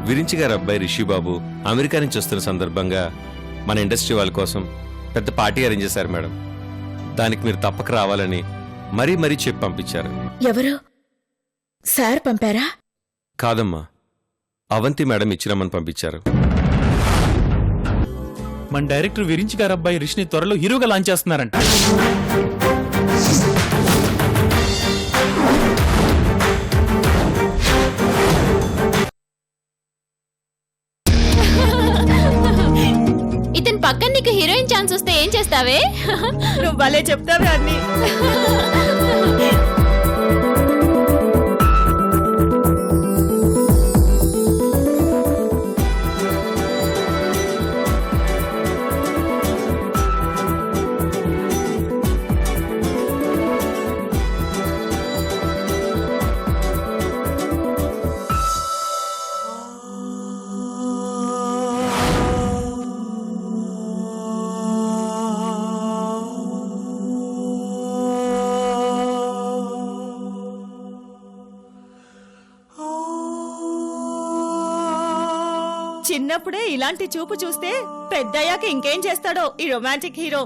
విరించి గారి అబ్బాయి రిషిబాబు అమెరికా నుంచి వస్తున్న సందర్భంగా మన ఇండస్ట్రీ వాళ్ళ కోసం పెద్ద పార్టీ అరేంజ్ చేశారు మేడం. దానికి మీరు తప్పక రావాలని మరీ మరీ చెప్పి పంపించారు. ఎవరు సార్ పంపారా? కాదమ్మా, అవంతి మేడం ఇచ్చిరమ్మని పంపించారు. మన డైరెక్టర్ విరించి గారి అబ్బాయి రిషిని త్వరలో హీరోగా లాంచ్ చేస్తున్నారంట. ఇతని పక్కన నీకు హీరోయిన్ ఛాన్స్ వస్తే ఏం చేస్తావే? నువ్వు భలే చెప్తావే అన్ని. చిన్నప్పుడే ఇలాంటి చూపు చూస్తే పెద్దయ్యాక ఇంకేం చేస్తాడో ఈ రొమాంటిక్ హీరో.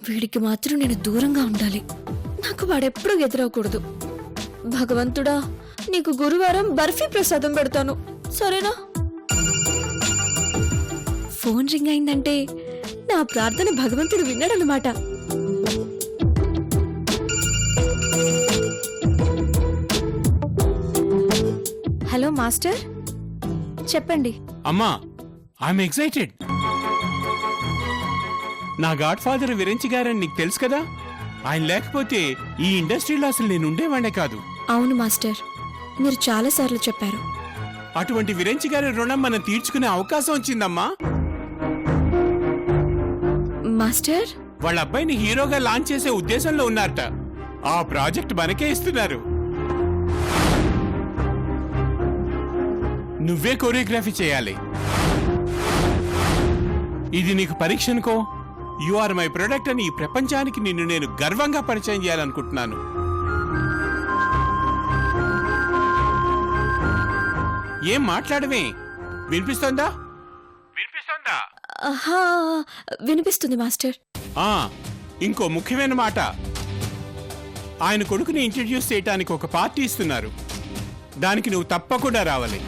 వీడికి మాత్రం నేను దూరంగా ఉండాలి. నాకు వాడెప్పుడు ఎదురవకూడదు. భగవంతుడా, నీకు గురువారం బర్ఫీ ప్రసాదం పెడతాను, సరేనా? ఫోన్ రింగ్ అయిందంటే నా ప్రార్థన భగవంతుడు విన్నాడనమాట. హలో మాస్టర్, చెప్పండి. అమ్మా, ఐఎమ్ ఎక్సైటెడ్. నా గాడ్ ఫాదర్ విరించి గారని నీకు తెలుసు కదా. ఆయన లేకపోతే ఈ ఇండస్ట్రీలో అసలు నేను ఉండేవాడే కాదు. అవును మాస్టర్, మీరు చాలా సార్లు చెప్పారు. అటువంటి విరించి గారి రుణం మనం తీర్చుకునే అవకాశం వచ్చిందమ్మా. మాస్టర్, వాళ్ళ అబ్బాయిని హీరోగా లాంచ్ చేసే ఉద్దేశంలో ఉన్నారట. ఆ ప్రాజెక్ట్ మనకే ఇస్తున్నారు. నువ్వే కొరియోగ్రఫీ చేయాలి. ఇది నీకు పరీక్ష అనుకో. యు ఆర్ మై ప్రొడక్ట్ అని ఈ ప్రపంచానికి నిన్ను నేను గర్వంగా పరిచయం చేయాలనుకుంటున్నాను. ఏం మాట్లాడవే? వినిపిస్తోందా? వినిపిస్తోందా? వినిపిస్తుంది మాస్టర్. ఇంకో ముఖ్యమైన మాట, ఆయన కొడుకుని ఇంట్రడ్యూస్ చేయడానికి ఒక పార్టీ ఇస్తున్నారు. దానికి నువ్వు తప్పకుండా రావాలి.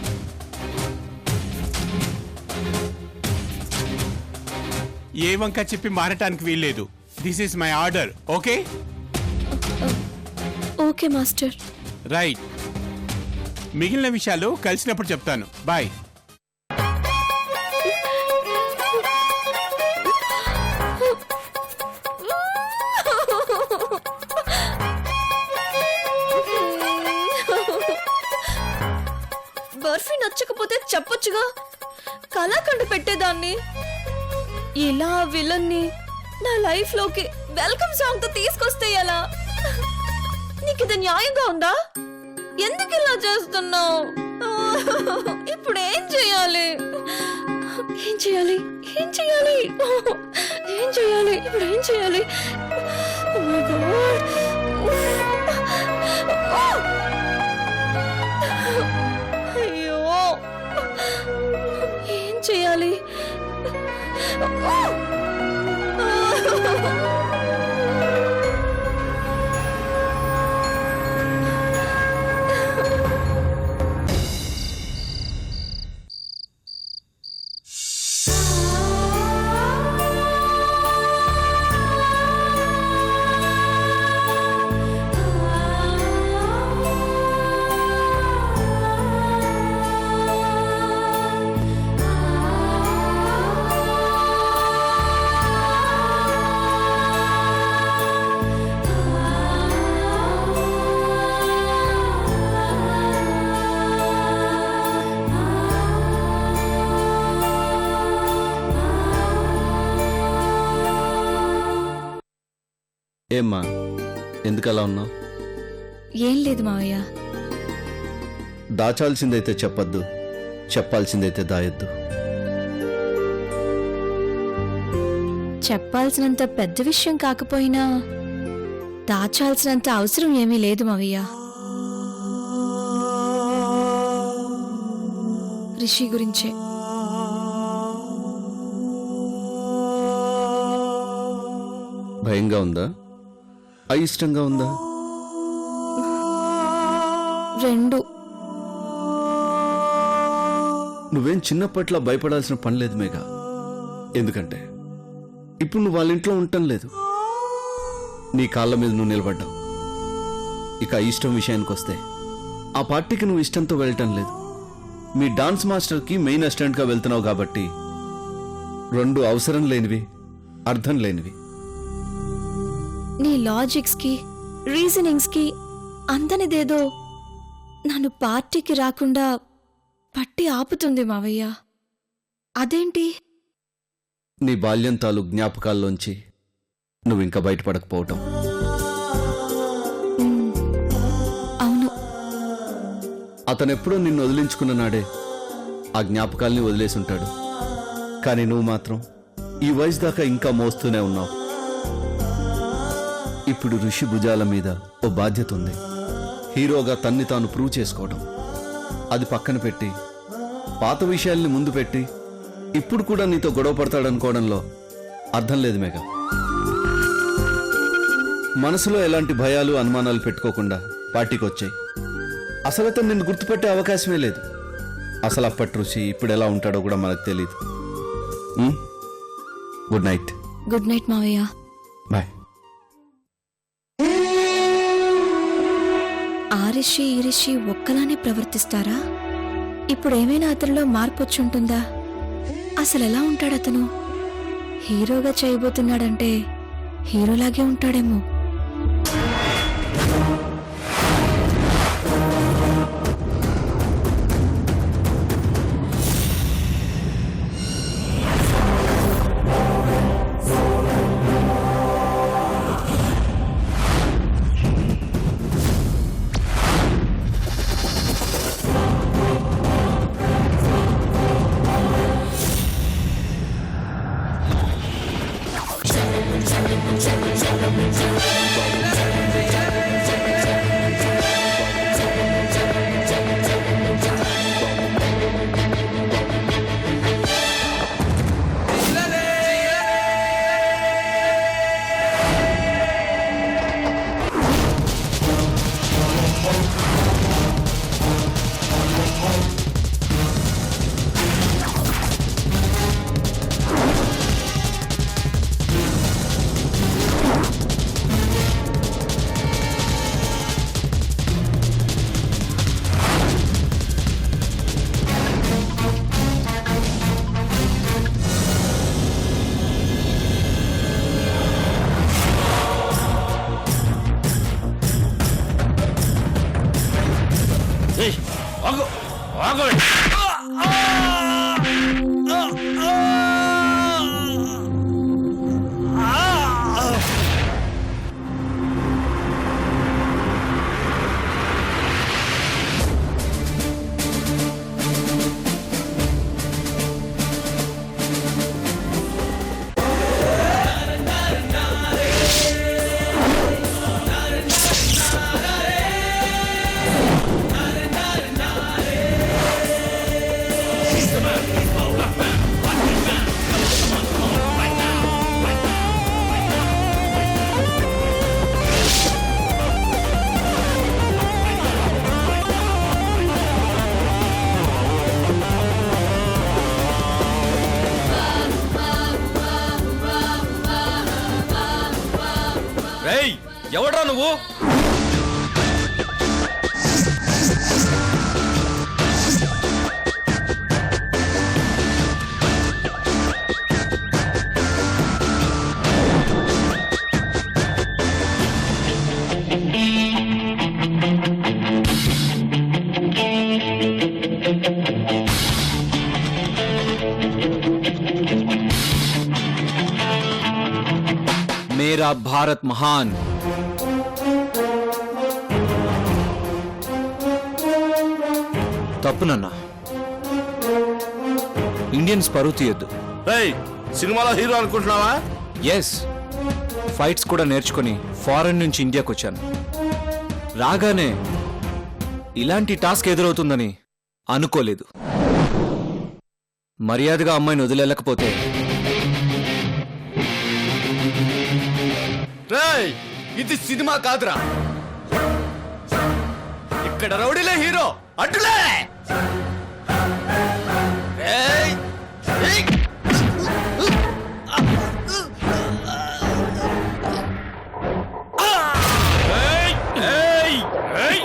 ఏ వంక చెప్పి మారటానికి వీల్లేదు. This is my order. Okay? Okay master. Right. మిగిలిన విషయాలు కలిసినప్పుడు చెప్తాను. బాయ్. బర్ఫీ నచ్చకపోతే చెప్పొచ్చుగా, కళాఖండ్ పెట్టేదాన్ని. ఇలా విలన్ని నా లైఫ్ లోకి వెల్కమ్ సాంగ్ తో తీసుకొస్తే ఎలా? నీకు ఇది న్యాయంగా ఉందా? ఎందుకు ఇలా చేస్తున్నావు? ఇప్పుడు ఏం చేయాలి? ఏం చేయాలి? ఏం చేయాలి? ఏం చేయాలి? ఇప్పుడు ఏం చేయాలి? Oh my God. అయ్యో, ఏం చేయాలి? ఏమ్మా, ఎందుకలా ఉన్నావు? ఏం లేదు మావయ్య. దాచాల్సిందైతే చెప్పొద్దు, చెప్పాల్సిందైతే దాయొద్దు. చెప్పాల్సినంత పెద్ద విషయం కాకపోయినా దాచాల్సినంత అవసరం ఏమీ లేదు మావయ్య. రిషి గురించే. భయంగా ఉందా, అయిష్టంగా ఉందా? రెండు. నువ్వేం చిన్నప్పట్లో భయపడాల్సిన పని లేదు మేఘా. ఎందుకంటే ఇప్పుడు నువ్వు వాళ్ళ ఇంట్లో ఉండటం లేదు. నీ కాళ్ళ మీద నువ్వు నిలబడ్డావు. ఇక ఇష్టం విషయానికి వస్తే ఆ పార్టీకి నువ్వు ఇష్టంతో వెళ్ళటం లేదు. మీ డాన్స్ మాస్టర్కి మెయిన్ అసిస్టెంట్గా వెళ్తున్నావు కాబట్టి రెండు అవసరం లేనివి, అర్థం లేనివి. నీ లాజిక్స్కి రీజనింగ్స్కి అందనిదేదో నన్ను పార్టీకి రాకుండా పట్టి ఆపుతుంది మావయ్య. అదేంటి? నీ బాల్యం తాలూ జ్ఞాపకాల్లోంచి నువ్వు ఇంకా బయటపడకపోవటం. అవును. అతనెప్పుడో నిన్ను వదిలించుకున్న నాడే ఆ జ్ఞాపకాల్ని వదిలేసుంటాడు. కానీ నువ్వు మాత్రం ఈ వయసు దాకా ఇంకా మోస్తూనే ఉన్నావు. ఇప్పుడు ఋషి భుజాల మీద ఓ బాధ్యత ఉంది. హీరోగా తన్ని తాను ప్రూవ్ చేసుకోవడం. అది పక్కన పెట్టి పాత విషయాల్ని ముందు పెట్టి ఇప్పుడు కూడా నీతో గొడవ పడతాడనుకోవడంలో అర్థం లేదు మేఘా. మనసులో ఎలాంటి భయాలు అనుమానాలు పెట్టుకోకుండా పార్టీకి వచ్చాయి. అసలు అతను నిన్ను గుర్తుపెట్టే అవకాశమే లేదు. అసలు అప్పటి ఋషి ఇప్పుడు ఎలా ఉంటాడో కూడా మనకు తెలియదు. Good night. గుడ్ నైట్ మావయ్య. బాయ్. ఆ రిషి ఈ రిషి ఒక్కలానే ప్రవర్తిస్తారా? ఇప్పుడు ఏమైనా అతనిలో మార్పు వచ్చి ఉంటుందా? అసలు ఎలా ఉంటాడు అతను? హీరోగా చేయబోతున్నాడంటే హీరోలాగే ఉంటాడేమో. ఎవడ్రా నువ్వు? मेरा भारत महान. తప్పునన్నా, ఇండియన్స్ పరువు తీయద్దు. సినిమాలో హీరో అనుకుంటున్నావా? ఎస్, ఫైట్స్ కూడా నేర్చుకుని ఫారెన్ నుంచి ఇండియాకి వచ్చాను. రాగానే ఇలాంటి టాస్క్ ఎదురవుతుందని అనుకోలేదు. మర్యాదగా అమ్మాయిని వదిలేకపోతే రేయ్, ఇది సినిమా కాదురా, ఇక్కడ రౌడీలే హీరో. అడ్డులే. రేయ్, ఏయ్. ఏయ్, ఏయ్, ఏయ్.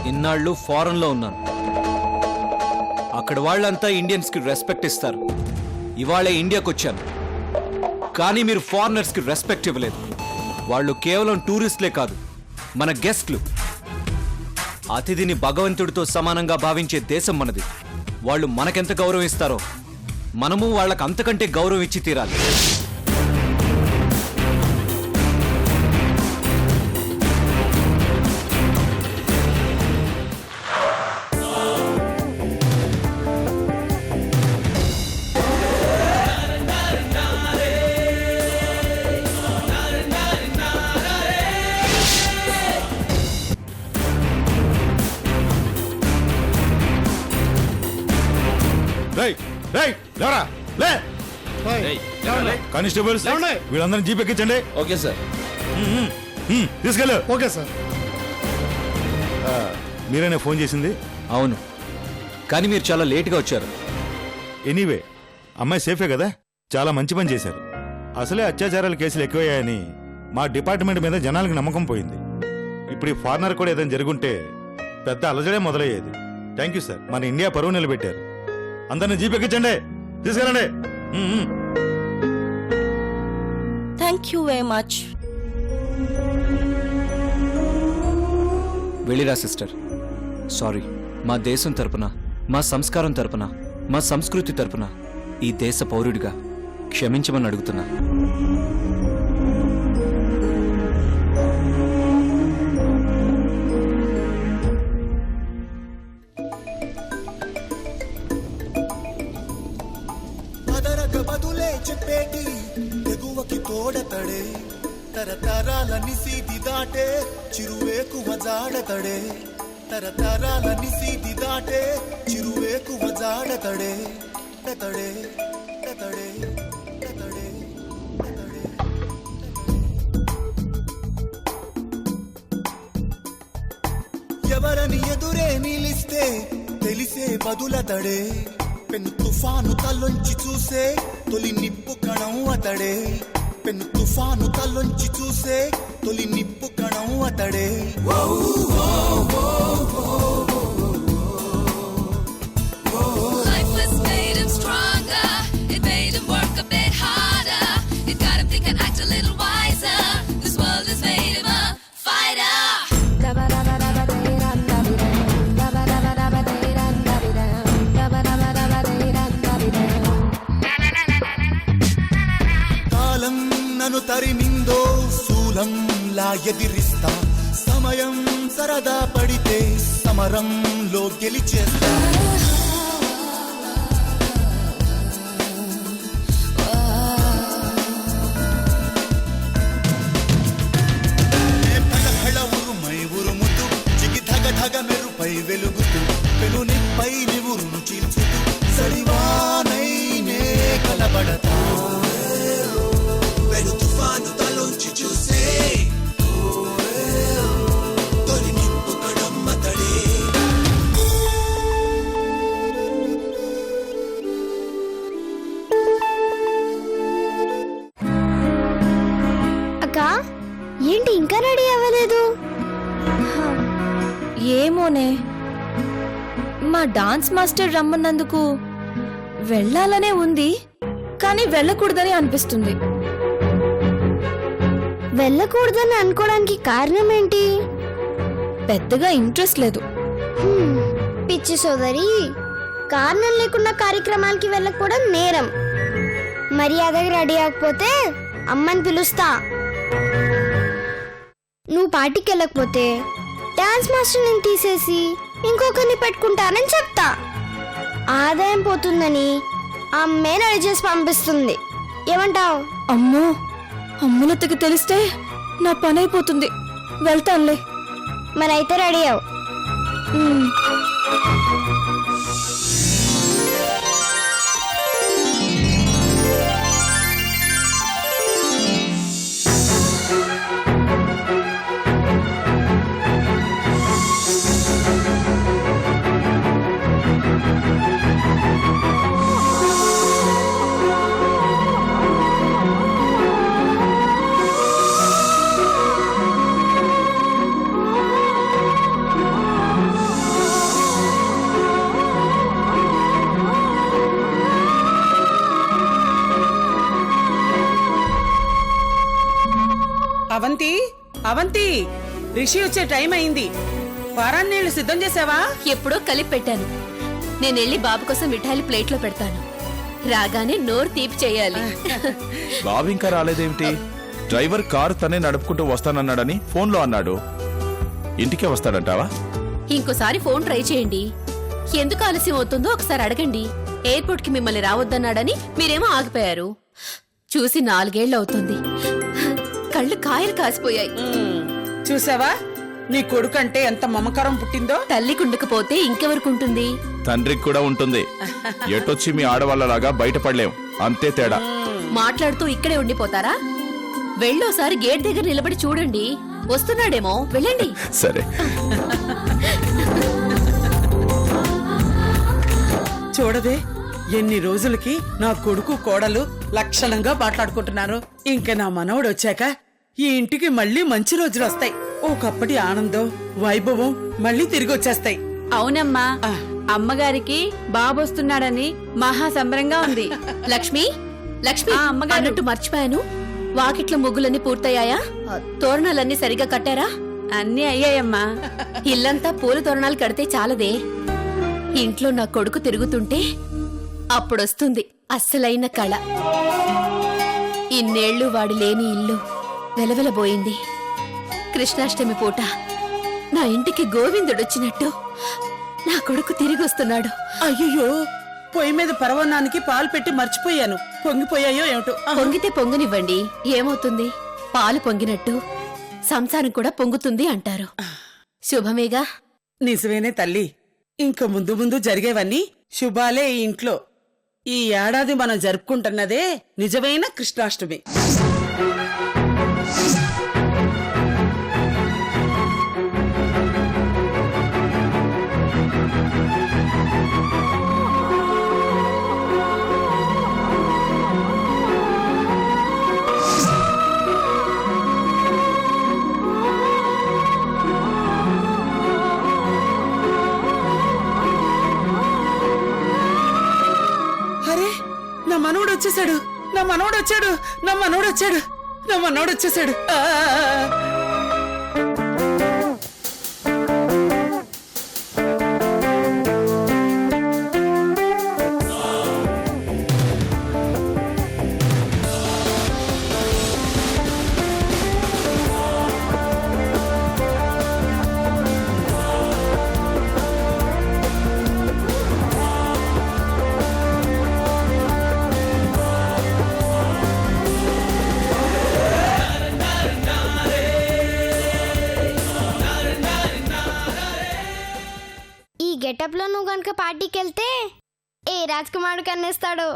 ఇన్నాళ్ళు ఫారెన్ లో ఉన్నాను. అక్కడ వాళ్ళంతా ఇండియన్స్ కి రెస్పెక్ట్ ఇస్తారు. ఇవాళే ఇండియాకి వచ్చాను, కానీ మీరు ఫారినర్స్ కి రెస్పెక్ట్ ఇవ్వలేదు. వాళ్ళు కేవలం టూరిస్ట్లే కాదు, మన గెస్ట్లు. అతిథిని భగవంతుడితో సమానంగా భావించే దేశం మనది. వాళ్ళు మనకెంత గౌరవం ఇస్తారో మనము వాళ్ళకి అంతకంటే గౌరవం ఇచ్చి తీరాలి. కానిస్టేబుల్స్ వీళ్ళందరినీ జీప్ ఎక్కించండి. Okay sir. తీసుకెళ్ళు. Okay sir. మీరేనా ఫోన్ చేసింది? అవును, కానీ మీరు చాలా లేట్గా వచ్చారు. ఎనీవే, అమ్మాయి సేఫే కదా? చాలా మంచి పని చేశారు. అసలే అత్యాచారాల కేసులు ఎక్కువయ్యాయని మా డిపార్ట్మెంట్ మీద జనాలకు నమ్మకం పోయింది. ఇప్పుడు ఈ ఫారినర్ కూడా ఏదైనా జరుగుంటే పెద్ద అలజడే మొదలయ్యేది. థ్యాంక్ యూ సార్, మన ఇండియా పరువు నిలబెట్టారు. అందరిని జీప్ ఎక్కించండి, తీసుకెళ్ళండి. Thank you very much. వెళ్ళిరా సిస్టర్. సారీ, మా దేశం తరపున, మా సంస్కారం తరపున, మా సంస్కృతి తరపున ఈ దేశ పౌరుడిగా క్షమించమని అడుగుతున్నా. బదులే చెప్పేటి తెగువకి తోడతడే తరతరాల నిసీది దాటే చిరువేకువ జాడతడే తరతరాల నిసీది దాటే చిరువేకువ జాడతడే తతడే తతడే తతడే తతడే ఎవరని ఎదురే నిలిస్తే తెలిసే బదులతడే పెను తుఫాను తల్లొంచి చూసే తొలి నిప్పు కణం అతడే పెను తుఫాను తల్లొంచి చూసే తొలి నిప్పు కణం అతడే Life has made him stronger. It made him work a bit harder. It got him thinking, act a little wiser. This world has made him a fighter. కాలం నన్ను తరిమిందో శూలంలా ఎదిరిస్తా సమయం సరదా పడితే సమరంలో గెలిచేస్తా ఉరుముతూ జిగి ధగ ధగ మెరుపై వెలుగుతూ పెను నిప్పై నివురును చీల్చుతూ సడివానైనే కలబడతా పెను తుఫాను తలోంచి చూసే తొలి నిప్పు కడమ్మతడే అక్క ఏంటి ఇంకా రెడీ అవ్వలేదు? ఏమోనే మా డాన్స్ మాస్టర్ రమ్మన్నందుకు వెళ్ళాలనే ఉంది, కానీ వెళ్ళకూడదని అనిపిస్తుంది. వెళ్ళకూడదని అనుకోవడానికి కారణం ఏంటి? పెద్దగా ఇంట్రెస్ట్ లేదు. పిచ్చి సోదరి, కారణం లేకుండా కార్యక్రమాలకి వెళ్ళకపోవడం నేరం. మర్యాదగా రెడీ అవ్వకపోతే అమ్మని పిలుస్తా. నువ్వు పార్టీకి వెళ్ళకపోతే డాన్స్ మాస్టర్ నేను తీసేసి ఇంకొకరిని పెట్టుకుంటానని చెప్తా. ఆదాయం పోతుందని అమ్మే రెడీ చేసి పంపిస్తుంది. ఏమంటావు? అమ్మో, అమ్ములతకి తెలిస్తే నా పని అయిపోతుంది. వెళ్తానులే. మరైతే రెడీ అవ్వు. అవంతి, అవంతి, రిషి వచ్చే టైం అయింది. వారాన్ని నీళ్లు సిద్ధం చేసావా? ఎప్పుడో కలిపి పెట్టాను. నేనెళ్ళి బాబు కోసం మిఠాయిలు ప్లేట్లో పెడతాను. రాగానే నోరు తీపి చేయాలి. బాబు ఇంకా రాలేదేమిటి? డ్రైవర్ కారు తనే నడుపుకుంటూ వస్తానన్నాడని ఫోన్లో అన్నాడు. ఇంటికే వస్తాడంటావా? ఇంకోసారి ఫోన్ ట్రై చేయండి. ఎందుకు ఆలస్యం అవుతుందో ఒకసారి అడగండి. ఎయిర్పోర్ట్ కి మిమ్మల్ని రావద్దన్నాడని మీరేమో ఆగిపోయారు. చూసి 4 ఏళ్ళు అవుతుంది. కళ్ళు కాయలు కాసిపోయాయి. చూసావా నీ కొడుకంటే ఎంత మమకారం పుట్టిందో? తల్లి కుండకపోతే ఇంకెవరికుంటుంది? తండ్రికి కూడా ఉంటుంది. ఎటొచ్చి మీ ఆడవాళ్ళలాగా బయటపడలేం, అంతే తేడా. మాట్లాడుతూ ఇక్కడే ఉండిపోతారా? వెళ్ళోసారి గేట్ దగ్గర నిలబడి చూడండి. వస్తున్నాడేమో, వెళ్ళండి. సరే. చూడదే, ఎన్ని రోజులకి నా కొడుకు కోడలు లక్షణంగా మాట్లాడుకుంటున్నారు. ఇంకా నా మనవడు వచ్చాక ఈ ఇంటికి మళ్ళీ మంచి రోజులు వస్తాయి. ఒకప్పటి ఆనందం, వైభవం మళ్ళీ తిరిగి వచ్చేస్తాయి. అవునమ్మా, అమ్మగారికి బాబొస్తున్నాడని మహా సంబరంగా ఉంది. లక్ష్మి, లక్ష్మి, అమ్మగారు. అన్నట్టు మర్చిపోయాను. వాకిట్ల ముగ్గులన్నీ పూర్తయ్యాయా? తోరణాలన్నీ సరిగా కట్టారా? అన్నీ అయ్యాయమ్మా. ఇల్లంతా పూల తోరణాలు కడితే చాలదే. ఇంట్లో నా కొడుకు తిరుగుతుంటే అప్పుడొస్తుంది అస్సలైన కళ. ఇన్నేళ్లు వాడు లేని ఇల్లు వెలవెలబోయింది. కృష్ణాష్టమి పూట నా ఇంటికి గోవిందుడొచ్చినట్టు నా కొడుకు తిరిగొస్తున్నాడు. అయ్యో, పొయ్యి మీద పరవన్నానికి పాలు పెట్టి మర్చిపోయాను. పొంగిపోయాయో ఏమిటో. పొంగితే పొంగనివ్వండి, ఏమవుతుంది? పాలు పొంగినట్టు సంసారం కూడా పొంగుతుంది అంటారు. శుభమేగా. నిజమేనే తల్లి. ఇంక ముందు ముందు జరిగేవన్నీ శుభాలే ఈ ఇంట్లో. ఈ ఏడాది మనం జరుపుకుంటున్నదే నిజమైన కృష్ణాష్టమి. అరే, నా మనవడు వచ్చేసాడు, నా మనవడు వచ్చాడు, నా మనవడు వచ్చాడు, నా మనవడు వచ్చేసాడు. ఈ గెటప్ లో నువ్వు గనుక పార్టీకి వెళ్తే ఏ రాజ్ కుమార్ కన్నేస్తాడు.